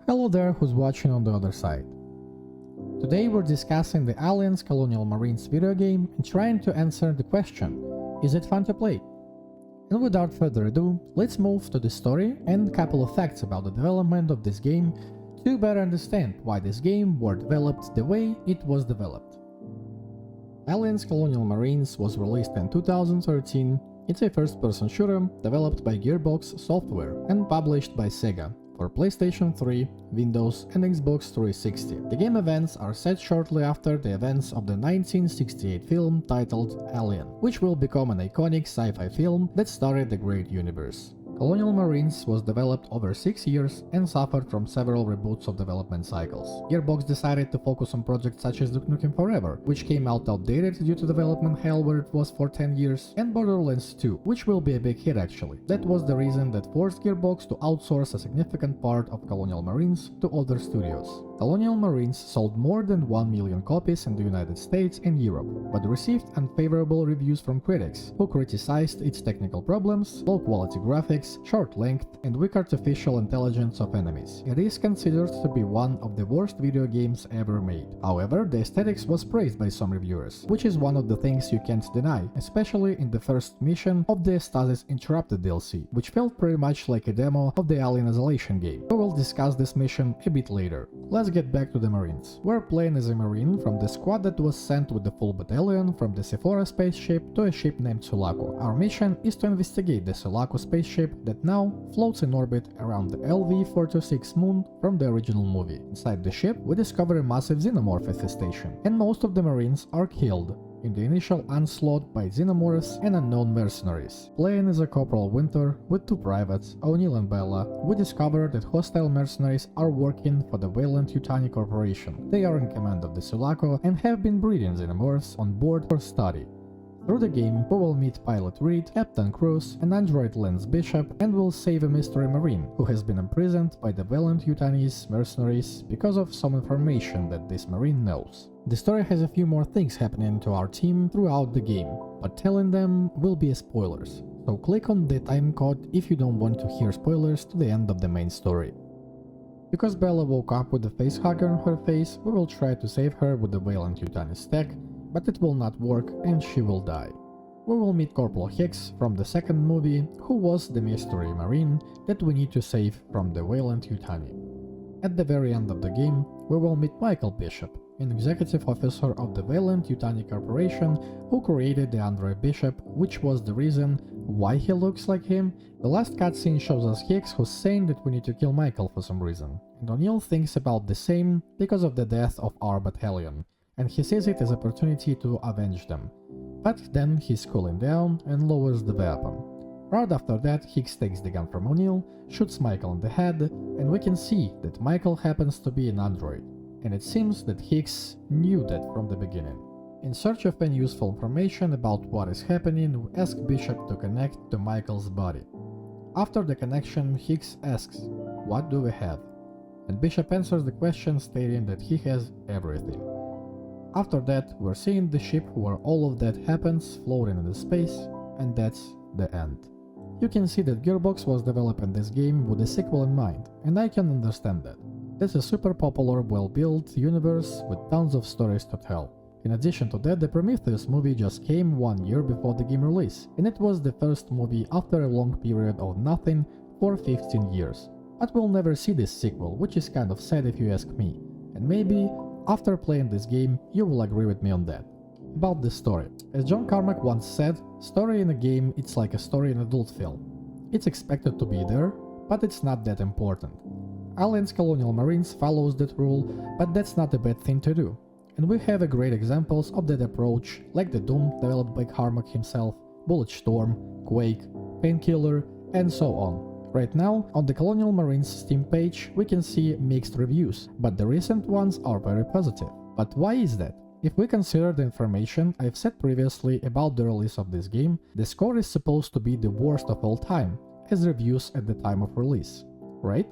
Hello there, who's watching on the other side. Today we're discussing the Aliens Colonial Marines video game and trying to answer the question, is it fun to play? And without further ado, let's move to the story and a couple of facts about the development of this game to better understand why this game was developed the way it was developed. Aliens Colonial Marines was released in 2013. It's a first-person shooter developed by Gearbox Software and published by Sega for PlayStation 3, Windows and Xbox 360. The game events are set shortly after the events of the 1968 film titled Alien, which will become an iconic sci-fi film that started the great universe. Colonial Marines was developed over 6 years and suffered from several reboots of development cycles. Gearbox decided to focus on projects such as Duke Nukem Forever, which came out outdated due to development hell where it was for 10 years, and Borderlands 2, which will be a big hit actually. That was the reason that forced Gearbox to outsource a significant part of Colonial Marines to other studios. Colonial Marines sold more than 1 million copies in the United States and Europe, but received unfavorable reviews from critics, who criticized its technical problems, low-quality graphics, short length, and weak artificial intelligence of enemies. It is considered to be one of the worst video games ever made. However, the aesthetics was praised by some reviewers, which is one of the things you can't deny, especially in the first mission of the Stasis Interrupted DLC, which felt pretty much like a demo of the Alien Isolation game. We will discuss this mission a bit later. Let's get back to the Marines. We're playing as a Marine from the squad that was sent with the full battalion from the Sephora spaceship to a ship named Sulaco. Our mission is to investigate the Sulaco spaceship that now floats in orbit around the LV-426 moon from the original movie. Inside the ship, we discover a massive xenomorph infestation, and most of the Marines are killed in the initial onslaught by xenomorphs and unknown mercenaries. Playing as a Corporal Winter with two privates, O'Neill and Bella, we discover that hostile mercenaries are working for the Weyland-Yutani Corporation. They are in command of the Sulaco and have been breeding xenomorphs on board for study. Through the game, we will meet Pilot Reed, Captain Cruz, and android Lance Bishop, and will save a mystery marine who has been imprisoned by the Weyland-Yutani's mercenaries because of some information that this marine knows. The story has a few more things happening to our team throughout the game, but telling them will be spoilers, so click on the timecode if you don't want to hear spoilers to the end of the main story. Because Bella woke up with a facehugger on her face, we will try to save her with the Weyland-Yutani stack, but it will not work and she will die. We will meet Corporal Hicks from the second movie, who was the mystery marine that we need to save from the Weyland-Yutani. At the very end of the game, we will meet Michael Bishop, an executive officer of the Weyland-Yutani Corporation who created the android Bishop, which was the reason why he looks like him. The last cutscene shows us Hicks who's saying that we need to kill Michael for some reason, and O'Neill thinks about the same because of the death of our battalion, and he sees it as an opportunity to avenge them. But then he's cooling down and lowers the weapon. Right after that, Hicks takes the gun from O'Neill, shoots Michael in the head, and we can see that Michael happens to be an android, and it seems that Hicks knew that from the beginning. In search of any useful information about what is happening, we ask Bishop to connect to Michael's body. After the connection, Hicks asks, "What do we have?" And Bishop answers the question stating that he has everything. After that, we're seeing the ship where all of that happens floating in the space, and that's the end. You can see that Gearbox was developing this game with a sequel in mind, and I can understand that. That's a super popular, well-built universe with tons of stories to tell. In addition to that, the Prometheus movie just came 1 year before the game release, and it was the first movie after a long period of nothing for 15 years. But we'll never see this sequel, which is kind of sad if you ask me, and maybe after playing this game, you will agree with me on that. About the story. As John Carmack once said, story in a game, it's like a story in an adult film. It's expected to be there, but it's not that important. Aliens Colonial Marines follows that rule, but that's not a bad thing to do. And we have great examples of that approach, like the Doom developed by Carmack himself, Bulletstorm, Quake, Painkiller, and so on. Right now, on the Colonial Marines Steam page, we can see mixed reviews, but the recent ones are very positive. But why is that? If we consider the information I've said previously about the release of this game, the score is supposed to be the worst of all time, as reviews at the time of release, right?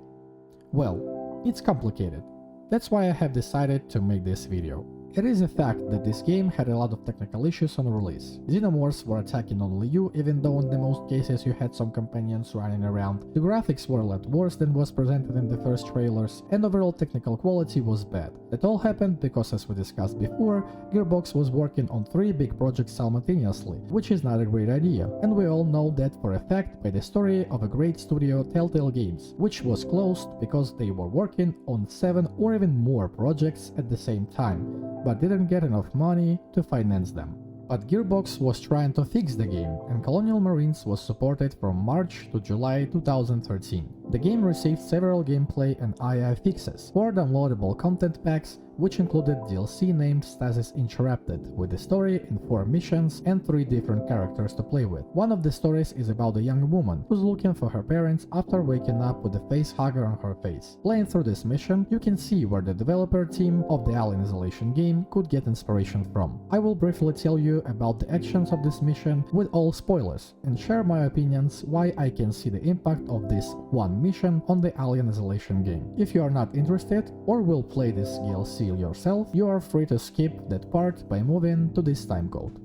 Well, it's complicated. That's why I have decided to make this video. It is a fact that this game had a lot of technical issues on release. Xenomorphs were attacking only you, even though in the most cases you had some companions running around. The graphics were a lot worse than was presented in the first trailers, and overall technical quality was bad. That all happened because, as we discussed before, Gearbox was working on 3 big projects simultaneously, which is not a great idea, and we all know that for a fact by the story of a great studio, Telltale Games, which was closed because they were working on 7 or even more projects at the same time, but didn't get enough money to finance them. But Gearbox was trying to fix the game, and Colonial Marines was supported from March to July 2013. The game received several gameplay and AI fixes, 4 downloadable content packs, which included DLC named Stasis Interrupted, with a story in 4 missions and 3 different characters to play with. One of the stories is about a young woman who's looking for her parents after waking up with a face hugger on her face. Playing through this mission, you can see where the developer team of the Alien Isolation game could get inspiration from. I will briefly tell you about the actions of this mission with all spoilers, and share my opinions why I can see the impact of this one mission on the Alien Isolation game. If you are not interested or will play this DLC yourself, you are free to skip that part by moving to this timecode.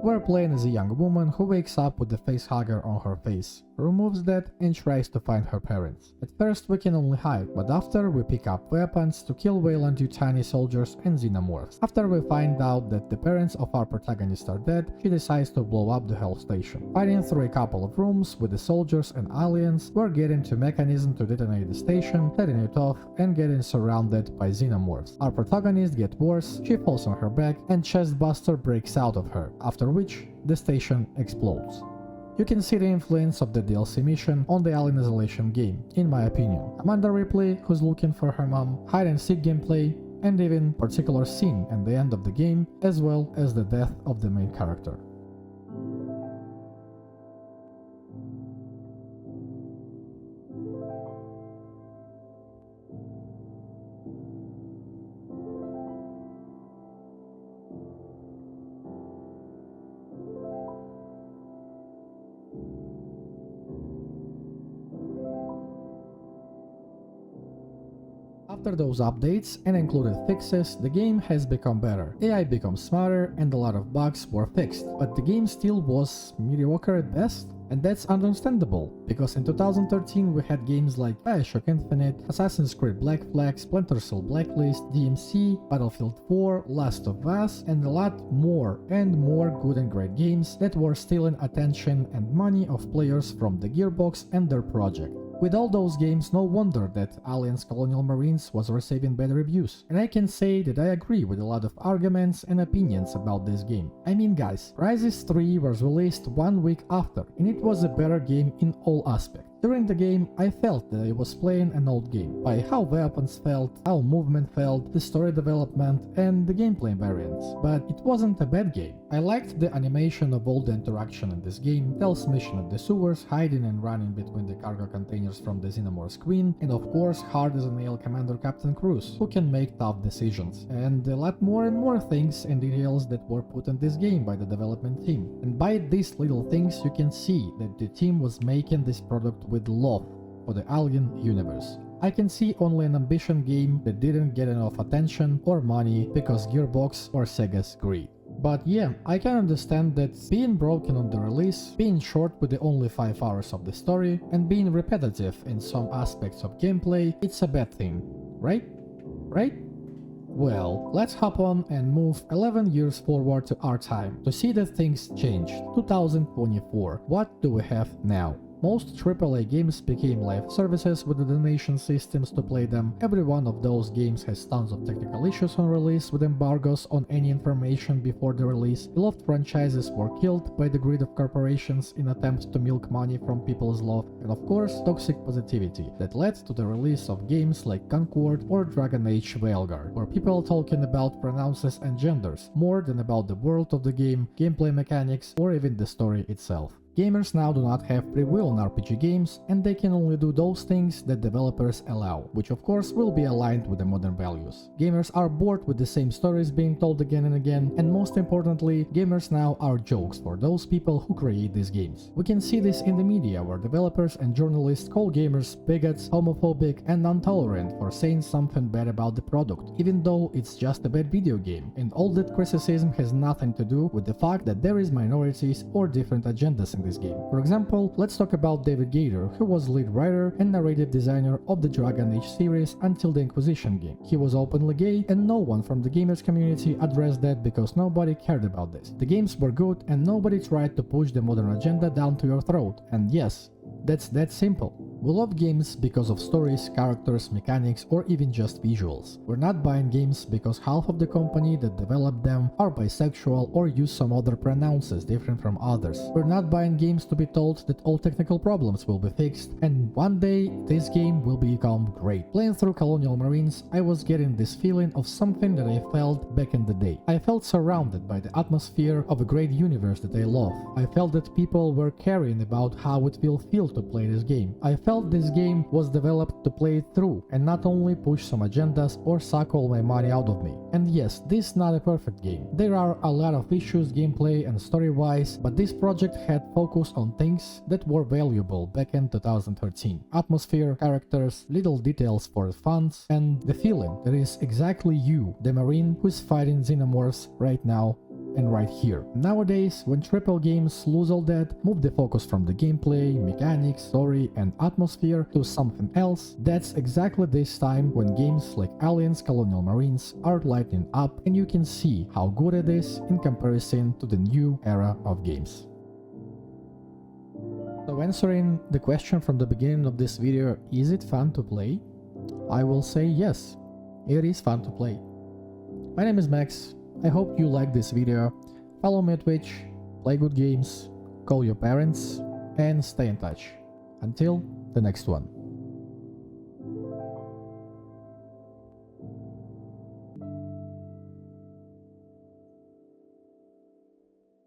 We're playing as a young woman who wakes up with a face hugger on her face, removes that and tries to find her parents. At first we can only hide, but after we pick up weapons to kill Wayland Yutani soldiers and xenomorphs. After we find out that the parents of our protagonist are dead, she decides to blow up the Hell Station. Fighting through a couple of rooms with the soldiers and aliens, we're getting to a mechanism to detonate the station, setting it off, and getting surrounded by xenomorphs. Our protagonist gets worse, she falls on her back, and Chestbuster breaks out of her, after which the station explodes. You can see the influence of the DLC mission on the Alien Isolation game, in my opinion. Amanda Ripley, who's looking for her mom, hide-and-seek gameplay, and even particular scene at the end of the game, as well as the death of the main character. After those updates and included fixes, the game has become better. AI becomes smarter and a lot of bugs were fixed, but the game still was mediocre at best. And that's understandable, because in 2013 we had games like BioShock Infinite, Assassin's Creed Black Flag, Splinter Cell Blacklist, DMC, Battlefield 4, Last of Us, and a lot more and more good and great games that were stealing attention and money of players from the Gearbox and their project. With all those games, no wonder that Alien's Colonial Marines was receiving bad reviews. And I can say that I agree with a lot of arguments and opinions about this game. I mean guys, Rises 3 was released 1 week after, and it was a better game in all aspects. During the game, I felt that I was playing an old game, by how weapons felt, how movement felt, the story development, and the gameplay variants. But it wasn't a bad game. I liked the animation of all the interaction in this game, Tell's mission at the sewers, hiding and running between the cargo containers from the Xenomorph's queen, and of course hard as a nail Commander Captain Cruz, who can make tough decisions. And a lot more and more things and details that were put in this game by the development team. And by these little things you can see that the team was making this product with love for the Alien universe. I can see only an ambition game that didn't get enough attention or money because Gearbox or Sega's greed. But yeah, I can understand that being broken on the release, being short with the only 5 hours of the story, and being repetitive in some aspects of gameplay, it's a bad thing, right? Right? Well, let's hop on and move 11 years forward to our time to see that things changed. 2024. What do we have now? Most AAA games became live services with the donation systems to play them. Every one of those games has tons of technical issues on release with embargoes on any information before the release. Beloved franchises were killed by the greed of corporations in attempts to milk money from people's love, and of course toxic positivity that led to the release of games like Concord or Dragon Age Veilguard, where people talking about pronouns and genders more than about the world of the game, gameplay mechanics, or even the story itself. Gamers now do not have free will in RPG games, and they can only do those things that developers allow, which of course will be aligned with the modern values. Gamers are bored with the same stories being told again and again, and most importantly, gamers now are jokes for those people who create these games. We can see this in the media, where developers and journalists call gamers bigots, homophobic, and intolerant for saying something bad about the product, even though it's just a bad video game, and all that criticism has nothing to do with the fact that there is minorities or different agendas in this game. For example, let's talk about David Gator, who was lead writer and narrative designer of the Dragon Age series until the Inquisition game. He was openly gay, and no one from the gamers community addressed that because nobody cared about this. The games were good and nobody tried to push the modern agenda down to your throat, and yes, that's that simple. We love games because of stories, characters, mechanics, or even just visuals. We're not buying games because half of the company that developed them are bisexual or use some other pronouns different from others. We're not buying games to be told that all technical problems will be fixed and one day this game will become great. Playing through Colonial Marines, I was getting this feeling of something that I felt back in the day. I felt surrounded by the atmosphere of a great universe that I love. I felt that people were caring about how it will feel to play this game. I felt this game was developed to play it through and not only push some agendas or suck all my money out of me. And yes, this is not a perfect game. There are a lot of issues gameplay and story-wise, but this project had focus on things that were valuable back in 2013. Atmosphere, characters, little details for the fans, and the feeling that is exactly you, the Marine who's fighting xenomorphs right now and right here. Nowadays, when AAA games lose all that, move the focus from the gameplay, mechanics, story, and atmosphere to something else, that's exactly this time when games like Aliens Colonial Marines are lighting up, and you can see how good it is in comparison to the new era of games. So answering the question from the beginning of this video, is it fun to play? I will say yes, it is fun to play. My name is Max. I hope you liked this video. Follow me on Twitch, play good games, call your parents, and stay in touch. Until the next one.